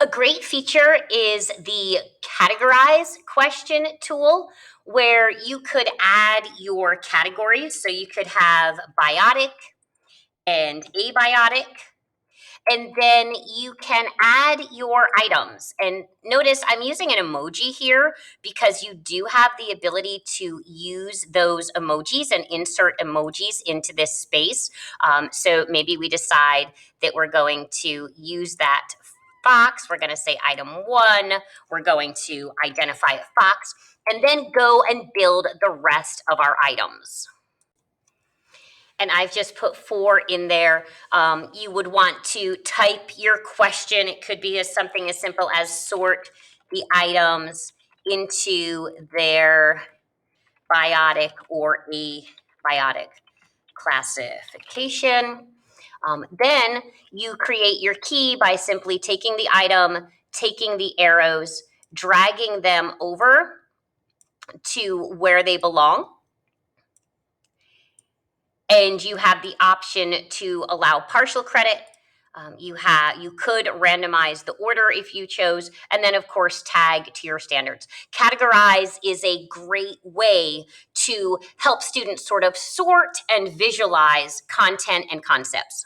A great feature is the Categorize question tool, where you could add your categories. So you could have biotic and abiotic, and then you can add your items. And notice I'm using an emoji here because you do have the ability to use those emojis and insert emojis into this space. So maybe we decide that we're going to use that fox. We're going to say item 1. We're going to identify a fox and then go and build the rest of our items. And I've just put 4 in there. You would want to type your question. It could be something as simple as sort the items into their biotic or abiotic classification. Then you create your key by simply taking the item, taking the arrows, dragging them over to where they belong. And you have the option to allow partial credit. You could randomize the order if you chose, and then of course tag to your standards. Categorize is a great way to help students sort of sort and visualize content and concepts.